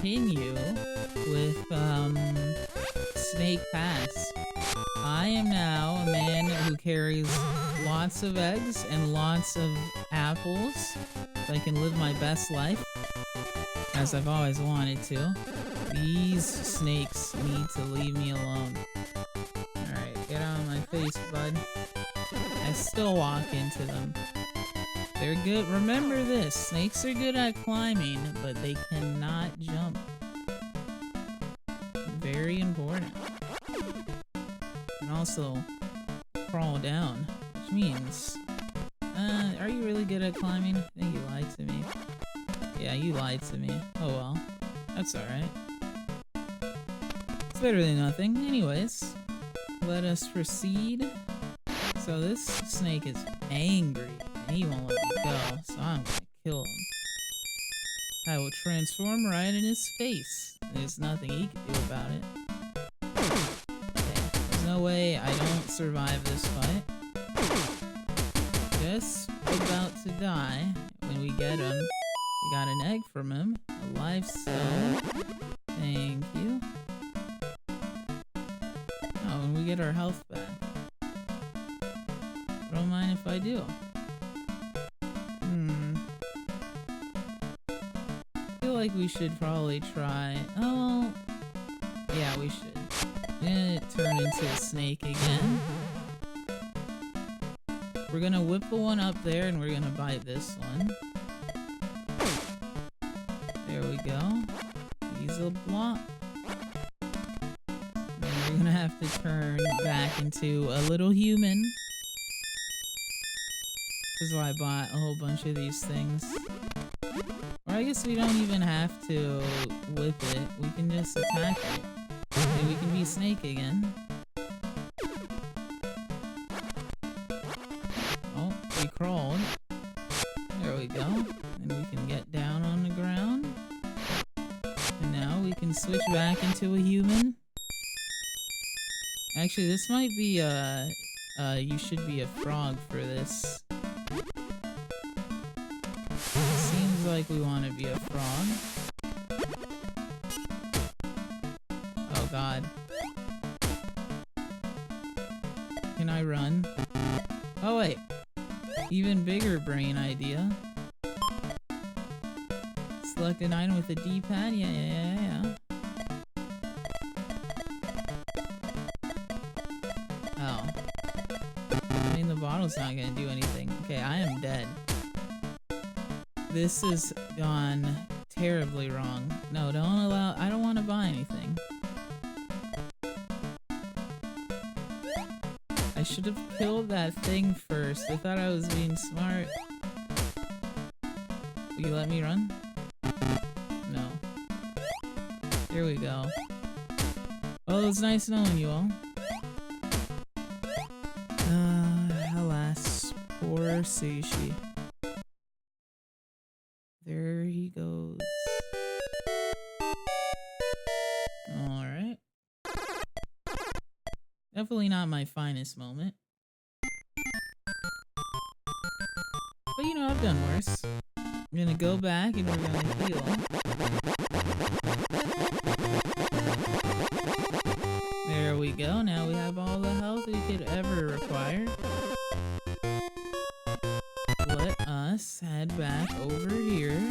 continue with Snake Pass. I am now a man who carries lots of eggs and lots of apples, so I can live my best life, as I've always wanted to. These snakes need to leave me alone. Alright, get out of my face, bud. I still walk into them. They're good. Remember this, snakes are good at climbing, but they cannot jump. Very important. And also crawl down, which means, are you really good at climbing? I think you lied to me. Yeah, you lied to me. Oh well, that's alright. It's better than nothing. Anyways, let us proceed. So this snake is angry, and he won't let me go, so I'm gonna kill him. I will transform right in his face. There's nothing he can do about it. There's no way I don't survive this fight. Just about to die when we get him. We got an egg from him, a life stone. Thank you. Oh, and we get our health back. Don't mind if I do. I feel like we should probably try. Oh, yeah, we should. I'm gonna turn into a snake again. We're gonna whip the one up there and we're gonna bite this one. There we go. He's a block. Then we're gonna have to turn back into a little human. This is why I bought a whole bunch of these things. Or I guess we don't even have to whip it. We can just attack it. And we can be snake again. Oh, we crawled. There we go. And we can get down on the ground. And now we can switch back into a human. Actually, this might be you should be a frog for this. Seems like we want to be a frog. Oh god. Can I run? Oh wait. Even bigger brain idea. Select an item with a D-pad? Yeah. Oh. I mean, the bottle's not gonna do anything. Okay, I am dead. This has gone terribly wrong. No, I don't want to buy anything. I should have killed that thing first. I thought I was being smart. Will you let me run? No. Here we go. Well, it was nice knowing you all. Alas, poor Sushi. There he goes. Alright. Definitely not my finest moment. But you know, I've done worse. I'm gonna go back and we're gonna heal. There we go. Now we have all the health we could ever require. Let us head back over here.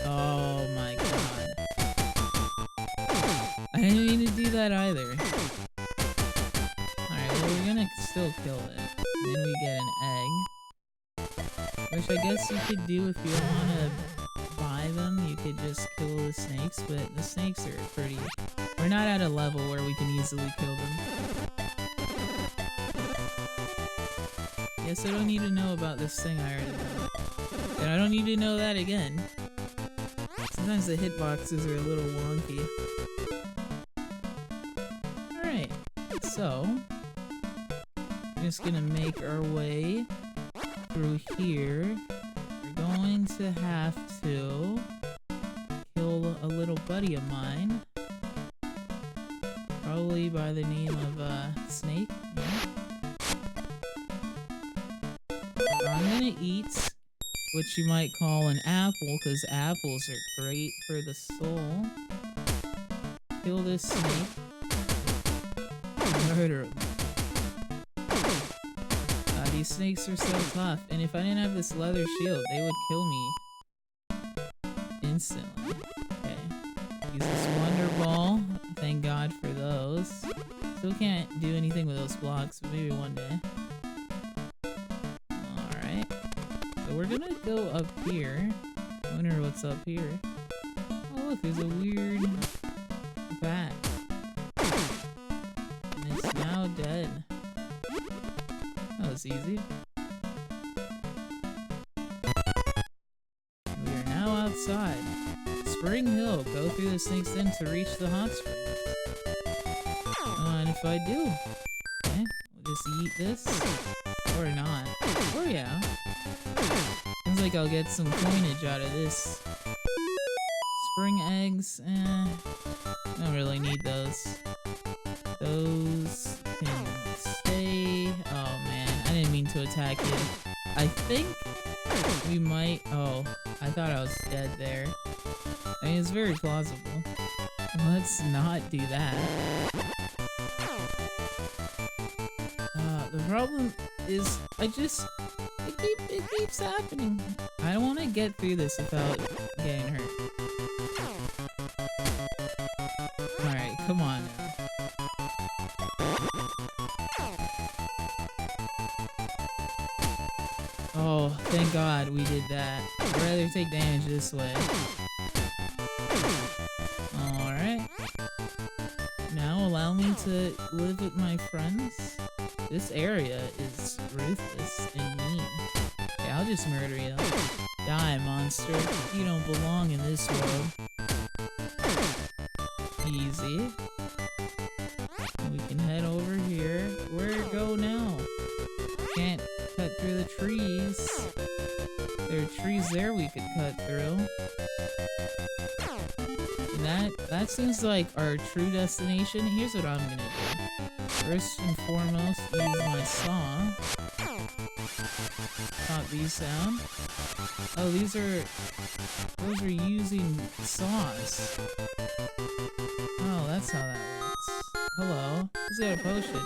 Oh my god. I didn't mean to do that either. Alright, well we're gonna still kill it. Then we get an egg. Which I guess you could do if you don't want to buy them. You could just kill the snakes, but the snakes are pretty... We're not at a level where we can easily kill them. Guess I don't need to know about this thing I already know. And I don't need to know that again. Sometimes the hitboxes are a little wonky. Alright, so... I'm just gonna make our way through here. We're going to have to kill a little buddy of mine. Probably by the name of, Snake. Yeah. So I'm gonna eat what you might call an apple, because apples are great for the soul. Kill this snake. Murder him. These snakes are so tough, and if I didn't have this leather shield, they would kill me instantly. Okay. Use this wonder ball. Thank God for those. Still can't do anything with those blocks, but maybe one day. Alright. So we're gonna go up here. I wonder what's up here. Oh look, there's a weird bat. And it's now dead. That was easy. We are now outside. Spring Hill. Go through the snake's den to reach the hot springs. And if I do, okay, we'll just eat this. Or not. Oh yeah. Seems like I'll get some coinage out of this. Spring eggs, I don't really need those. Those can stay. Oh man, I didn't mean to attack you. I think we might. Oh, I thought I was dead there. I mean, it's very plausible. Let's not do that. The problem is, it keeps happening. I don't want to get through this without getting hurt. Alright, come on now. Oh, thank God we did that. I'd rather take damage this way. Alright. Now allow me to live with my friends. This area is ruthless and mean. Okay, I'll just murder you. Die, monster. You don't belong in this world. Easy. We can head over here. Where to go now? Can't cut through the trees. There are trees there we could cut through. That seems like our true destination. Here's what I'm gonna do. First and foremost, use my saw. Chop these down. Oh, those are using saws. Oh, that's how that works. Hello. Who's got a potion?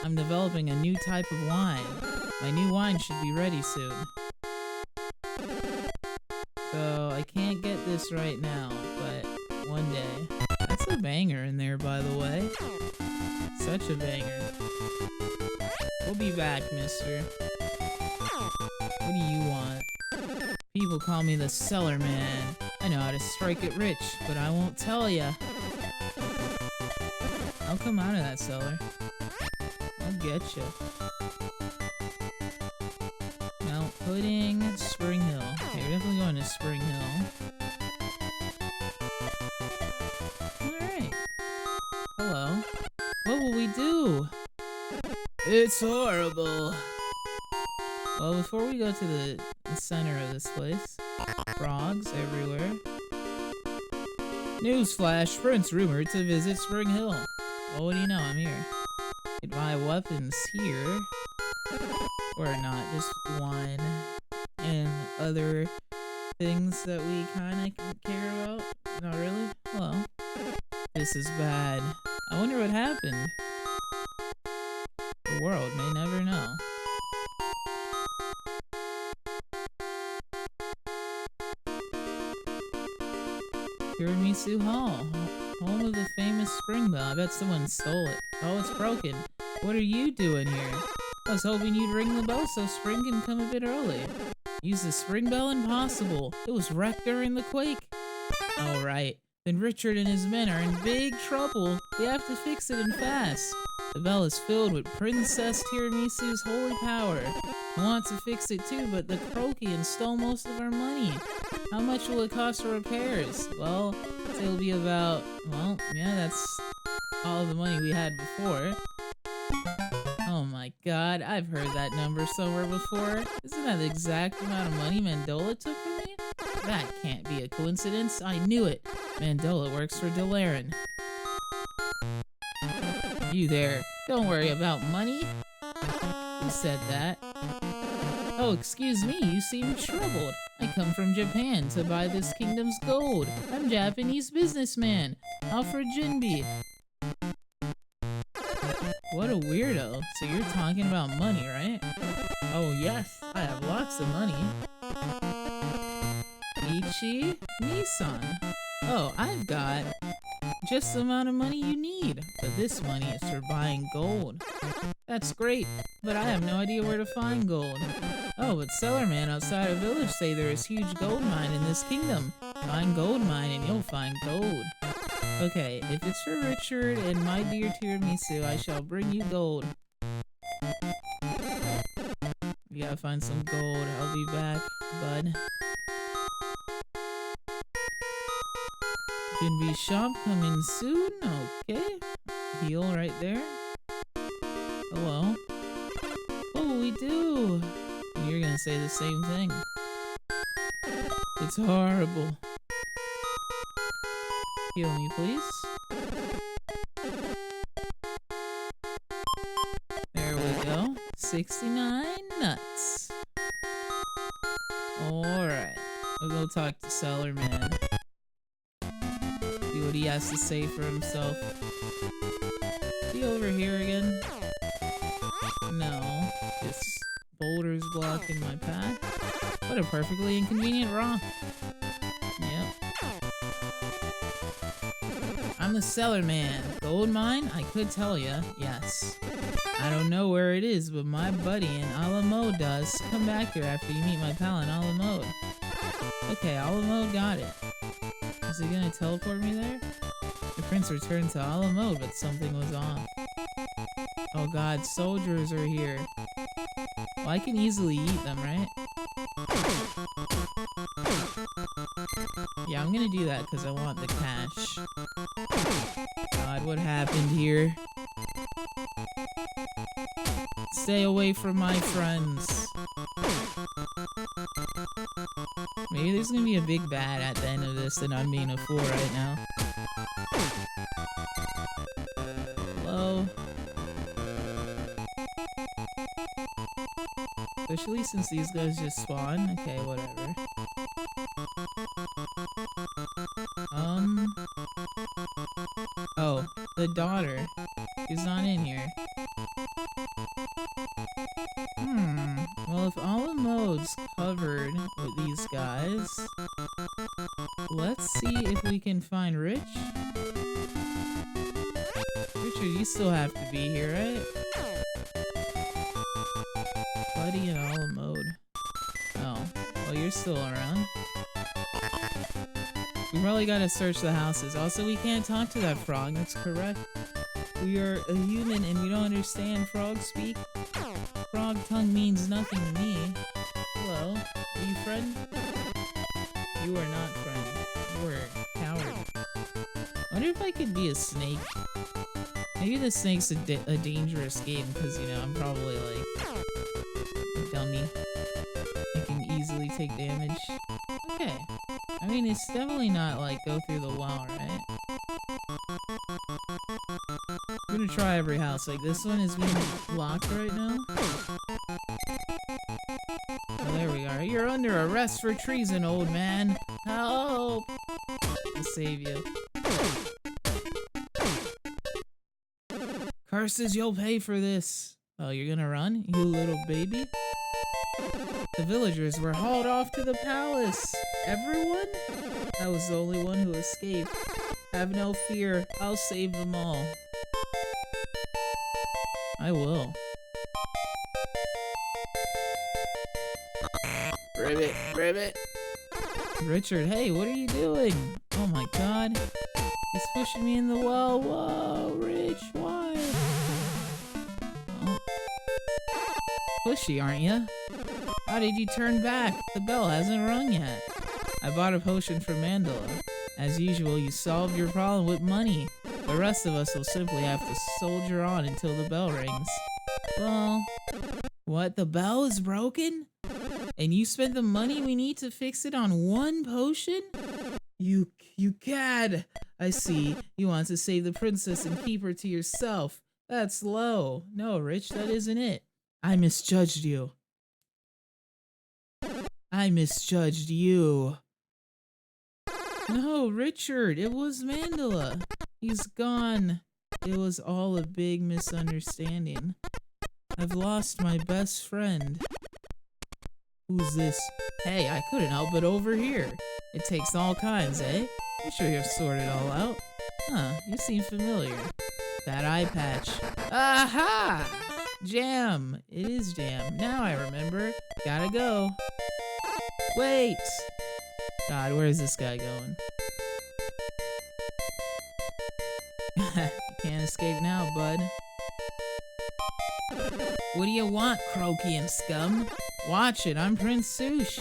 I'm developing a new type of wine. My new wine should be ready soon. So, I can't get this right now, but one day. That's a banger in there, by the way. Such a banger. We'll be back, mister. What do you want? People call me the Cellar Man. I know how to strike it rich, but I won't tell ya. I'll come out of that cellar. I'll get ya. Now, pudding, Spring Hill. Okay, we're definitely going to Spring Hill. Alright. Hello. What will we do? It's horrible. Well, before we go to the center of this place, frogs everywhere. Newsflash, Prince rumored to visit Spring Hill. Well, what do you know? I'm here. You can buy weapons here. Or not, just wine. And other things that we kinda care about. Not really? Hello. This is bad. I wonder what happened. The world may never know. Tiramisu Hall, home of the famous spring bell. I bet someone stole it. Oh, it's broken. What are you doing here? I was hoping you'd ring the bell so spring can come a bit early. Use the spring bell? Impossible. It was wrecked during the quake. Alright. Then Richard and his men are in big trouble. We have to fix it and fast. The bell is filled with Princess Tiramisu's holy power. I want to fix it too, but the Croakians stole most of our money. How much will it cost for repairs? Well, it'll be about, well, yeah, that's all the money we had before. Oh my god, I've heard that number somewhere before. Isn't that the exact amount of money Mandola took from me? That can't be a coincidence. I knew it. Mandola works for Delaran. You there. Don't worry about money. Who said that? Oh, excuse me, you seem troubled. I come from Japan to buy this kingdom's gold. I'm Japanese businessman, Alfred Jinbi. What a weirdo. So you're talking about money, right? Oh yes, I have lots of money. Ichi Nissan. Oh, I've got just the amount of money you need, but this money is for buying gold. That's great, but I have no idea where to find gold. Oh, but Sellerman outside a village say there is huge gold mine in this kingdom. Find gold mine and you'll find gold. Okay, if it's for Richard and my dear tiramisu, I shall bring you gold. We gotta find some gold. I'll be back, bud. Jinbi shop coming soon. Okay. Heal right there. Hello. Oh, we do. You're gonna say the same thing. It's horrible. Heal me, please. There we go. 69 nuts. Alright. We'll go talk to Sellerman. See what he has to say for himself. Is he over here again? No. This boulder's blocking my path. What a perfectly inconvenient rock. Yep. I'm the Sellerman. Gold mine? I could tell ya. Yes. I don't know where it is, but my buddy in Alamo does. Come back here after you meet my pal in Alamo. Okay, Alamo got it. Is he gonna teleport me there? The prince returned to Alamo, but something was off. Oh god, soldiers are here. Well, I can easily eat them, right? Yeah, I'm gonna do that because I want the cash. God, what happened here? Stay away from my friends. Maybe there's gonna be a big bad at the end of this and I'm being a fool right now. Hello? Especially since these guys just spawn. Okay, whatever. Oh, the daughter. She's not in here. Well, if Alamode's covered with these guys, let's see if we can find Rich. Richard, you still have to be here, right? Buddy and Alamode. Oh, well, you're still around. We probably gotta search the houses. Also, we can't talk to that frog, that's correct. We are a human and we don't understand frog speak. Frog tongue means nothing to me. Hello, are you friend? You are not friend. You are a coward. I wonder if I could be a snake. Maybe the snake's a dangerous game because, you know, I'm probably like a dummy. I can easily take damage. Okay. I mean, it's definitely not like go through the wall, right? I'm gonna try every house. Like, this one is being locked right now. Oh, there we are. You're under arrest for treason, old man. Help! I'll save you. Curses, you'll pay for this. Oh, you're gonna run, you little baby? The villagers were hauled off to the palace. Everyone? I was the only one who escaped. Have no fear. I'll save them all. I will. Ribbit, ribbit. Richard, hey, what are you doing? Oh my god. He's pushing me in the well. Whoa, Rich, why? Oh. Pushy, aren't you? How did you turn back? The bell hasn't rung yet. I bought a potion from Mandela. As usual, you solved your problem with money. The rest of us will simply have to soldier on until the bell rings. Well, what? The bell is broken? And you spent the money we need to fix it on one potion? You cad! I see. You want to save the princess and keep her to yourself. That's low. No, Rich, that isn't it. I misjudged you. I misjudged you. No, Richard, it was Mandela. He's gone. It was all a big misunderstanding. I've lost my best friend. Who's this? Hey, I couldn't help but overhear. It takes all kinds, eh? You sure you've sorted it all out? Huh, you seem familiar. That eye patch. Aha! Jam! It is Jam. Now I remember. Gotta go. Wait! God, where is this guy going? You can't escape now, bud. What do you want, Croakian scum? Watch it, I'm Prince Sush.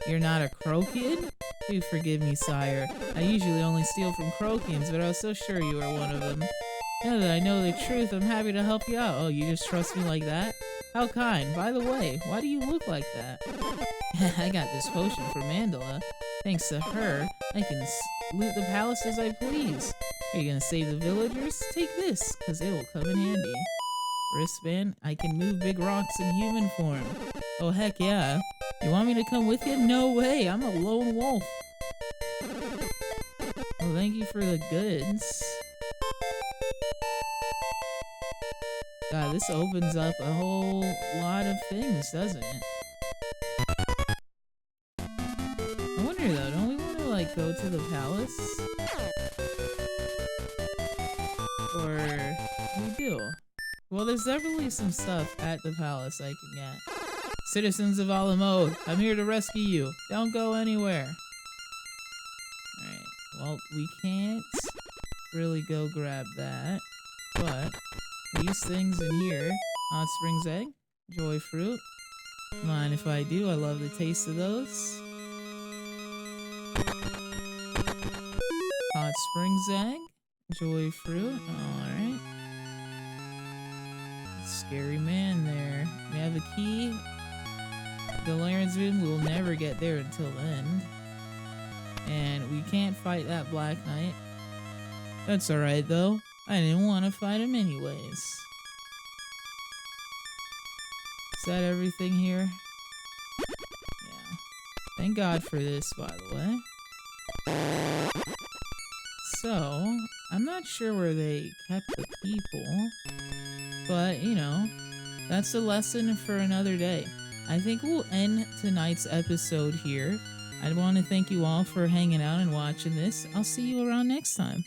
You're not a Croakian? Do forgive me, sire. I usually only steal from Croakians, but I was so sure you were one of them. Now that I know the truth, I'm happy to help you out. Oh, you just trust me like that? How kind. By the way, why do you look like that? I got this potion from Mandela. Thanks to her, I can loot the palace as I please. Are you gonna save the villagers? Take this, cause it will come in handy. Wristband, I can move big rocks in human form. Oh heck yeah. You want me to come with you? No way, I'm a lone wolf. Well, thank you for the goods. God, this opens up a whole lot of things, doesn't it? I wonder though, don't we want to like go to the palace? Or we do? Well, there's definitely some stuff at the palace I can get. Citizens of Alamode, I'm here to rescue you. Don't go anywhere. Alright, well, we can't really go grab that, but these things in here, Hot Springs egg, joy fruit. Mind if I do? I love the taste of those. Hot Springs egg, joy fruit. Alright. Scary man there. We have a key. The Laren's room, we'll never get there until the end. And we can't fight that Black Knight. That's alright though. I didn't want to fight him anyways. Is that everything here? Yeah. Thank God for this, by the way. So, I'm not sure where they kept the people. But, you know, that's a lesson for another day. I think we'll end tonight's episode here. I want to thank you all for hanging out and watching this. I'll see you around next time.